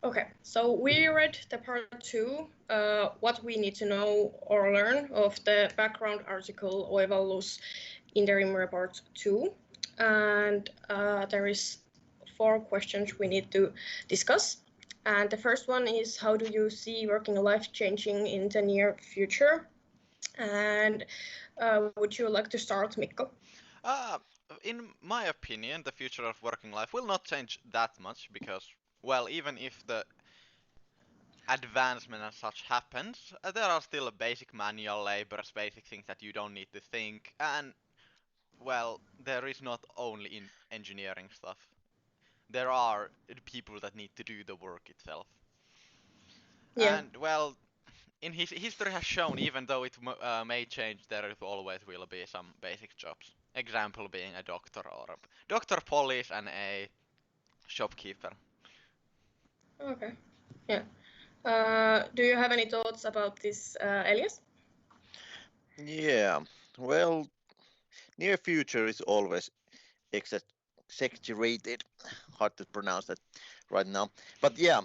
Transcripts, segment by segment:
Okay, so we read the part 2, what we need to know or learn of the background article Oivallus Interim Report 2. And there is 4 questions we need to discuss. And the first one is, how do you see working life changing in the near future? And would you like to start, Mikko? Uh, in my opinion, the future of working life will not change that much because, well, even if the advancement and such happens, there are still basic manual labors, basic things that you don't need to think, and, well, there is not only in engineering stuff. There are people that need to do the work itself. Yeah. And, well, in history has shown, even though it may change, there always will be some basic jobs. Example being a doctor or a doctor, police, and a shopkeeper. Okay. Yeah. Do you have any thoughts about this, Elias? Yeah, well, near future is always exaggerated. Hard to pronounce that right now. But yeah,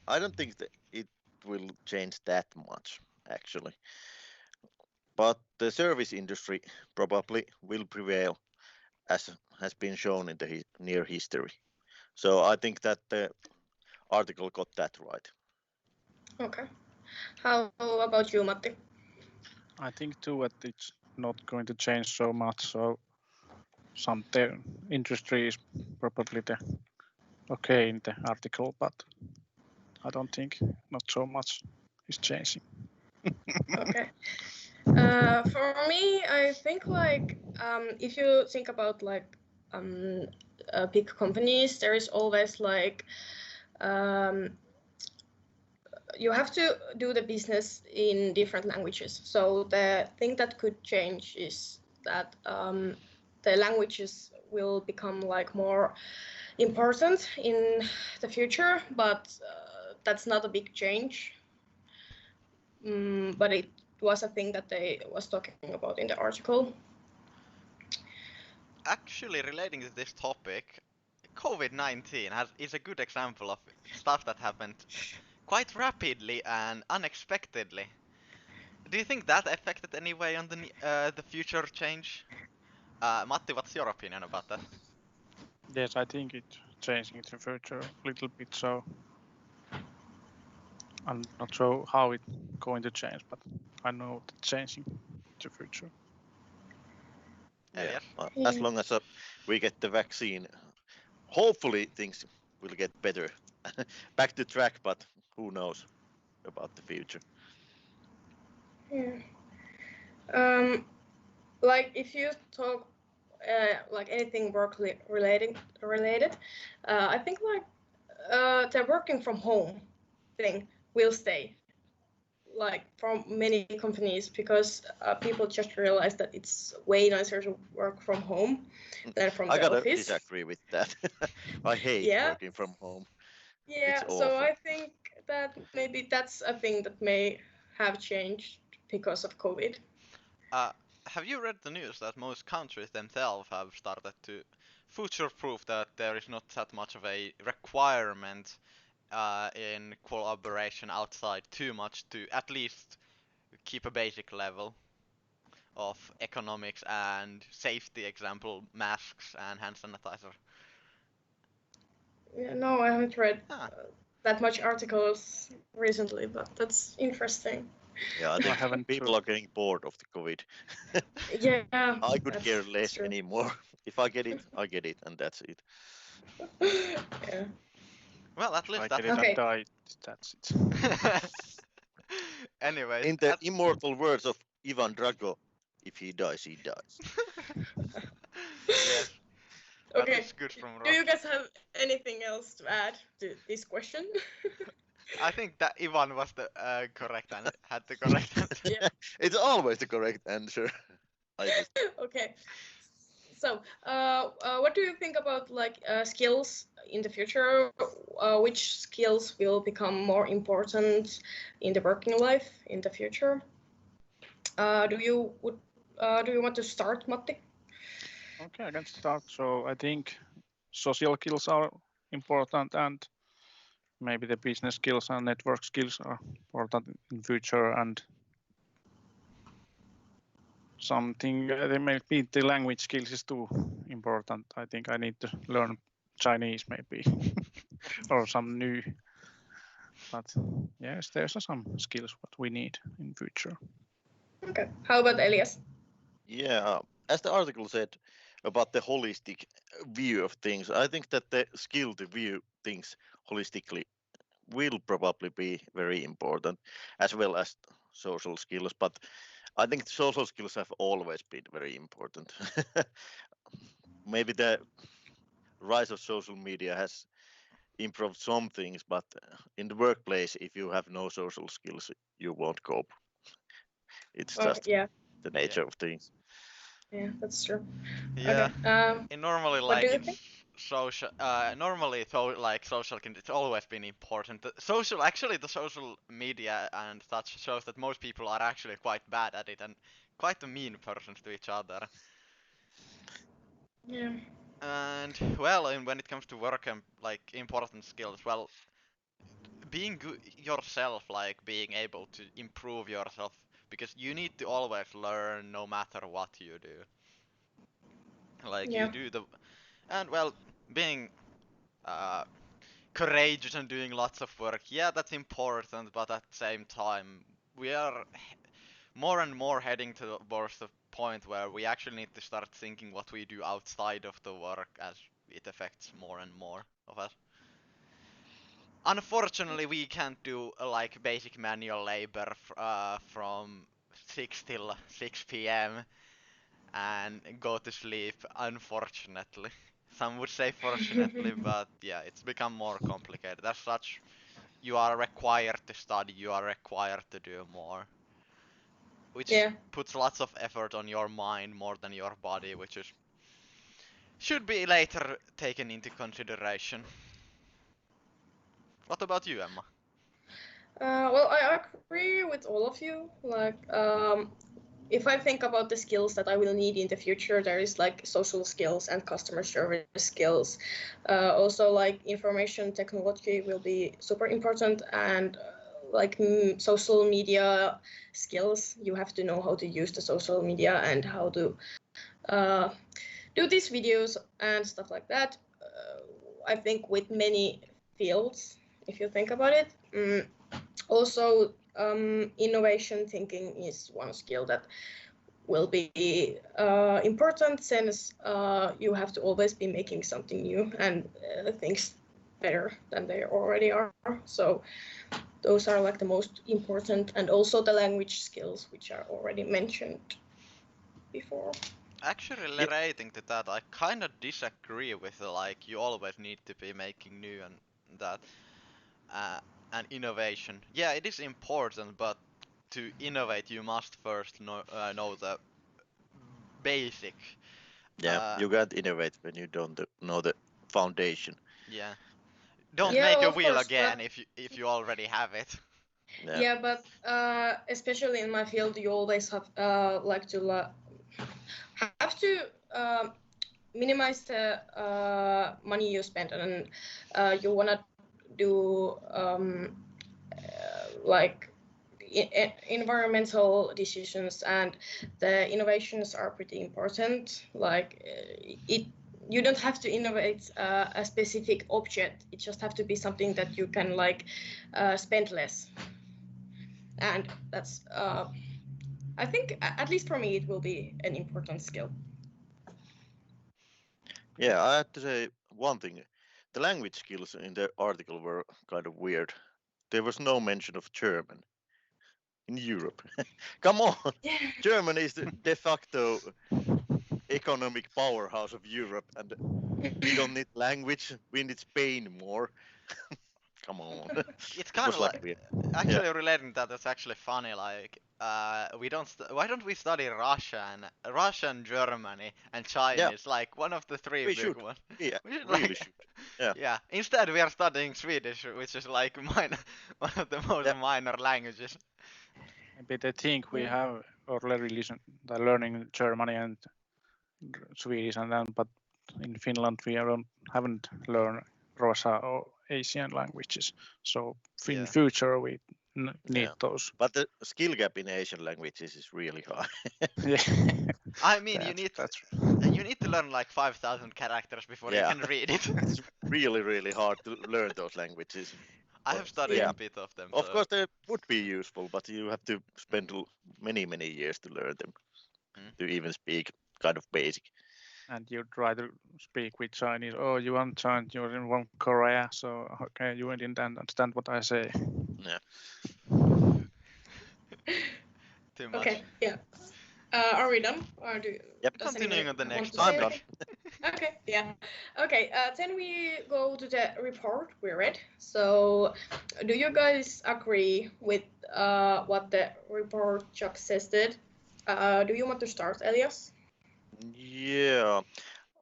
I don't think that it will change that much, actually. But the service industry probably will prevail, as has been shown in the near history. So I think that the article got that right. Okay. How about you, Matti? I think too that it's not going to change so much. So industry is probably the okay in the article, but I don't think not so much is changing. Okay. For me, I think like if you think about like big companies, there is always like you have to do the business in different languages. So the thing that could change is that the languages will become like more important in the future, but that's not a big change. But it was a thing that they was talking about in the article. Actually, relating to this topic, COVID-19 is a good example of stuff that happened quite rapidly and unexpectedly. Do you think that affected any way on the future change? Matti, what's your opinion about that? Yes, I think it changing the future a little bit. So I'm not sure how it's going to change, but I know it's changing the future. Elias? As long as we get the vaccine, hopefully things will get better. Back to track, but who knows about the future. Yeah. Like if you talk like anything work related, I think like the working from home thing will stay, like from many companies, because people just realize that it's way nicer to work from home than from I the gotta office. disagree with that. I hate working from home. Yeah, It's so awful. I think that maybe that's a thing that may have changed because of COVID. Have you read the news that most countries themselves have started to future-proof that there is not that much of a requirement in collaboration outside too much to at least keep a basic level of economics and safety, example, masks and hand sanitizer? Yeah, no, I haven't read Ah. that much articles recently, but that's interesting. Yeah, I think people are getting bored of the COVID. Yeah, I could care that's less true. anymore. If I get it, I get it, and that's it. Yeah. Well, at least I that. get it and die. That's it. Anyways, In the immortal words of Ivan Drago, if he dies, he dies. Yes. That Okay. is good from Do you Rocky. guys have anything else to add to this question? I think that Ivan was the correct and had the correct answer. Yeah. It's always the correct answer. I just Okay. So, what do you think about like skills in the future? Which skills will become more important in the working life in the future? Do you want to start, Matti? Okay, I can start. So I think social skills are important, and maybe the business skills and network skills are important in future, and something there may be the language skills is too important. I think I need to learn Chinese maybe or some new. But yes, there's some skills what we need in future. Okay. How about Elias? Yeah, as the article said about the holistic view of things, I think that the skill to view things holistically will probably be very important, as well as social skills. But I think social skills have always been very important. Maybe the rise of social media has improved some things, but in the workplace, if you have no social skills, you won't cope. It's just Yeah, the nature of things. yeah, that's true. Yeah. Okay. And normally, What do like you in think? social, normally, like social, it's always been important. Actually, the social media and such shows that most people are actually quite bad at it and quite a mean persons to each other. Yeah. And well, and when it comes to work and like important skills, well, being good yourself, like being able to improve yourself, because you need to always learn no matter what you do. Like you Yeah. do and well, being uh, courageous and doing lots of work, yeah, that's important, but at the same time, we are more and more heading towards the point where we actually need to start thinking what we do outside of the work, as it affects more and more of us. Unfortunately, we can't do like basic manual labor from 6 till 6 p.m. and go to sleep, unfortunately. Some would say fortunately, but yeah, it's become more complicated. As such, you are required to study, you are required to do more. Which Yeah. puts lots of effort on your mind more than your body, which should be later taken into consideration. What about you, Emma? Well, I agree with all of you. Like, if I think about the skills that I will need in the future, there is like social skills and customer service skills. Also, like information technology will be super important, and like social media skills. You have to know how to use the social media and how to do these videos and stuff like that. I think with many fields, if you think about it. Also, innovation thinking is one skill that will be important, since you have to always be making something new and things better than they already are. So those are like the most important, and also the language skills, which are already mentioned before. Actually, Yep. relating to that, I kind of disagree with like you always need to be making new and that. And innovation. Yeah, it is important, but to innovate, you must first know the basic. Yeah, you can't innovate when you don't know the foundation. Yeah. Don't Yeah, make a of wheel course, again but if you already have it. yeah, but especially in my field, you always have have to minimize the money you spend, and you want to do like environmental decisions, and the innovations are pretty important. Like you don't have to innovate a specific object. It just have to be something that you can like spend less, and that's I think at least for me it will be an important skill. Yeah, I have to say one thing. The language skills in the article were kind of weird. There was no mention of German in Europe. Come on, Yeah. Germany is the de facto economic powerhouse of Europe, and we don't need language. We need Spain more. Come on, It's it kind was of like like weird. actually relating to that. That's actually funny. Like we don't. Why don't we study Russian, Germany, and Yeah, Chinese? Like one of the three we big should. ones. Yeah, We should really like. should. Yeah, Yeah. Instead, we are studying Swedish, which is like one of the most yeah, minor languages. Maybe they think we Yeah. have already learning Germany and Swedish, and then but in Finland we haven't learned Russia or Asian languages. So in Yeah. future we need Yeah. those. But the skill gap in Asian languages is really high. Yeah. I mean, you need that's to learn like 5,000 characters before you Yeah. can read it. It's really, really hard to learn those languages. I But have studied yeah. a bit of them. of so- course, they would be useful, but you have to spend many, many years to learn them, to even speak kind of basic. and you try to speak with Chinese. Oh, you want China? You're in Korea, so okay, you didn't understand what I say. Yeah. Too much. Okay, yeah. Are we done? Or Yep. does Continuing anyone on the want next to one. say I'm done. anything? Okay, yeah. Okay, then we go to the report we read. So, do you guys agree with what the report Chuck suggested? Do you want to start, Elias? Yeah.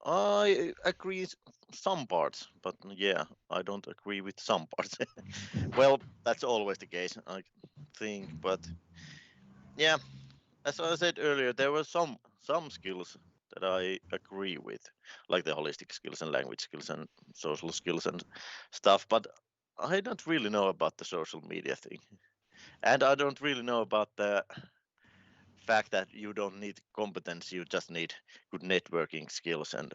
I agree some parts, but yeah, I don't agree with some parts. Well, that's always the case, I think. But yeah, as I said earlier, there were some skills that I agree with, like the holistic skills and language skills and social skills and stuff. But I don't really know about the social media thing, and I don't really know about the fact that you don't need competence; you just need good networking skills and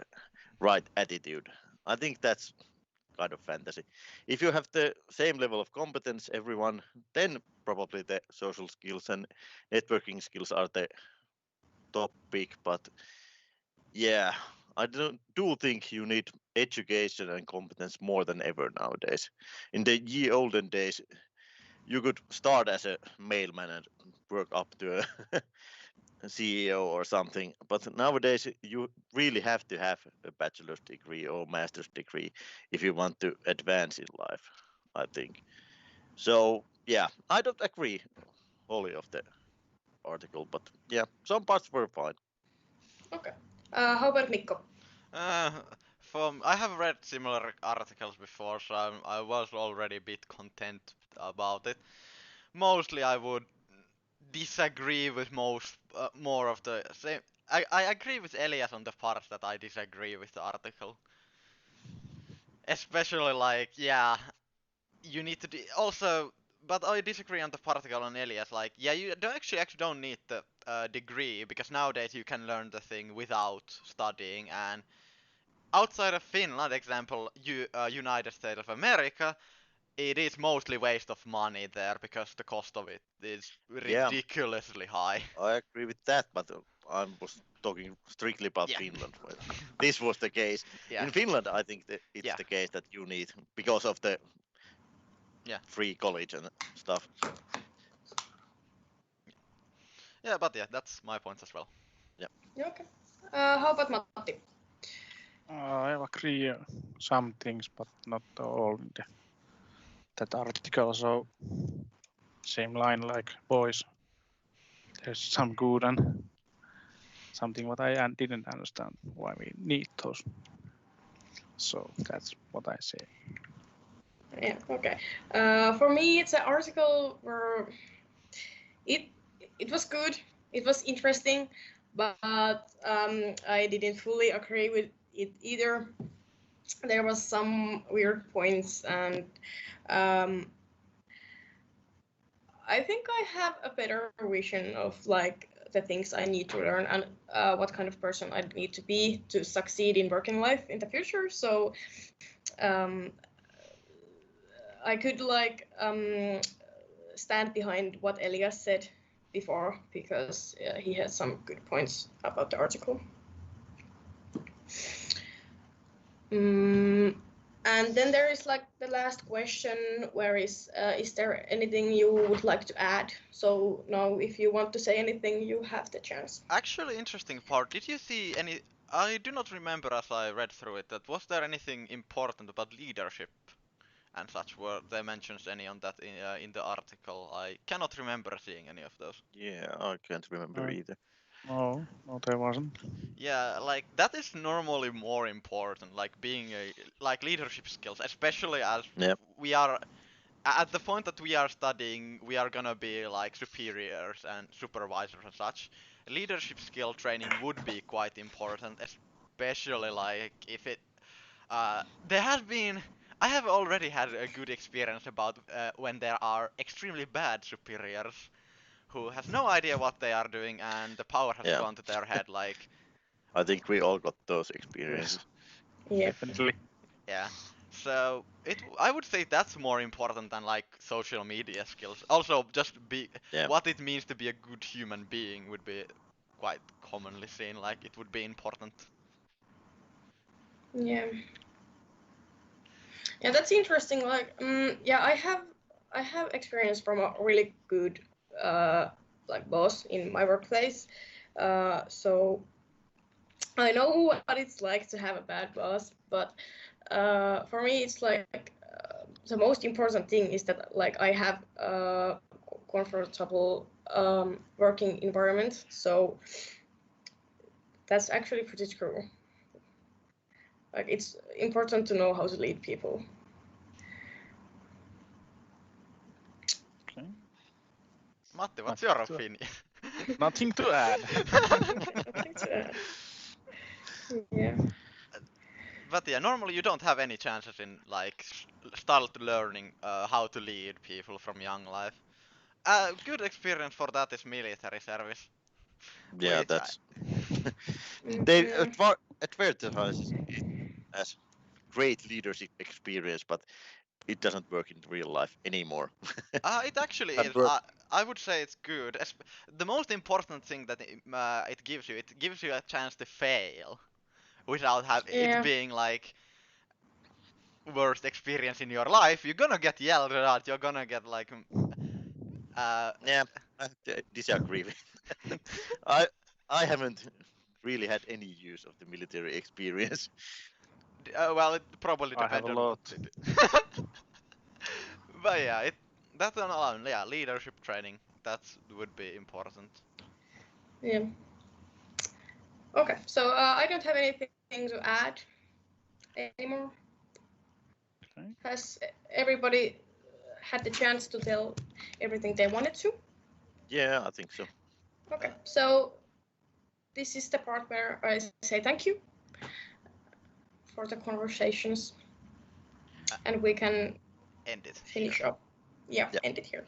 right attitude. I think that's kind of fantasy. If you have the same level of competence, everyone, then probably the social skills and networking skills are the topic. But yeah, I do think you need education and competence more than ever nowadays. In the olden days, you could start as a mailman and work up to a CEO or something. But nowadays, you really have to have a bachelor's degree or master's degree if you want to advance in life, I think. So, yeah, I don't agree wholly of the article, but yeah, some parts were fine. Okay. How about Mikko? Uh, I have read similar articles before, so I was already a bit content about it. Mostly, I would disagree with more of the same. I agree with Elias on the parts that I disagree with the article. Especially like, yeah, you need to also, but I disagree on the particle on Elias. Like, yeah, you don't actually don't need the degree because nowadays you can learn the thing without studying. And outside of Finland, example, United States of America, it is mostly waste of money there because the cost of it is Yeah. ridiculously high. I agree with that, but I was talking strictly about Yeah. Finland. Where this was the case. Yeah. In Finland, I think that it's Yeah. the case that you need because of the free college and stuff. Yeah, but yeah, that's my point as well. Okay. How about Matti? I agree some things, but not all in that article. So same line like boys. There's some good and something what I didn't understand why we need those. So that's what I say. Yeah, okay. For me, it's an article where it was good, it was interesting, but I didn't fully agree with it either. There was some weird points, and I think I have a better vision of like the things I need to learn and what kind of person I need to be to succeed in working life in the future. So I could like stand behind what Elias said before because he had some good points about the article. And then there is like the last question, where is there anything you would like to add? So now if you want to say anything, you have the chance. Actually, interesting part. Did you see any? I do not remember as I read through it. That was there anything important about leadership and such? Were there mentions any on that in the article? I cannot remember seeing any of those. Yeah, I can't remember either. No, there wasn't. Yeah, like that is normally more important, like being like leadership skills, especially as Yep. we are at the point that we are studying, we are gonna be like superiors and supervisors and such. Leadership skill training would be quite important, especially like if it there has been I have already had a good experience about when there are extremely bad superiors who has no idea what they are doing and the power has Yeah. gone to their head. Like, I think we all got those experiences. Yeah. Definitely. yeah. So I would say that's more important than like social media skills. Also, just Yeah. what it means to be a good human being would be quite commonly seen. Like, it would be important. Yeah. Yeah, that's interesting. Like, yeah, I have experience from a really good like boss in my workplace. So I know what it's like to have a bad boss, but for me, it's like the most important thing is that like I have a comfortable working environment. So that's actually pretty true. Like, it's important to know how to lead people. Okay. Matti, what's Nothing your to- opinion? Nothing to add. Nothing to add. Yeah. But yeah, normally you don't have any chances in like start learning how to lead people from young life. Good experience for that is military service. Yeah, Which that's they Mhm. advertise it as great leadership experience, but it doesn't work in real life anymore. it actually That is. work. I would say it's good. The most important thing that it gives you a chance to fail without it Yeah. being like worst experience in your life. You're gonna get yelled at. You're gonna get like Yeah, I disagree with that. I haven't really had any use of the military experience. well, it probably I have depends a on what lot. it. But yeah, that's an yeah, leadership training. That would be important. Yeah. Okay. So I don't have anything to add anymore. Okay. Has everybody had the chance to tell everything they wanted to? Yeah, I think so. Okay. So this is the part where I say thank you for the conversations, and we can End it. finish up. Yeah, Yeah. end it here.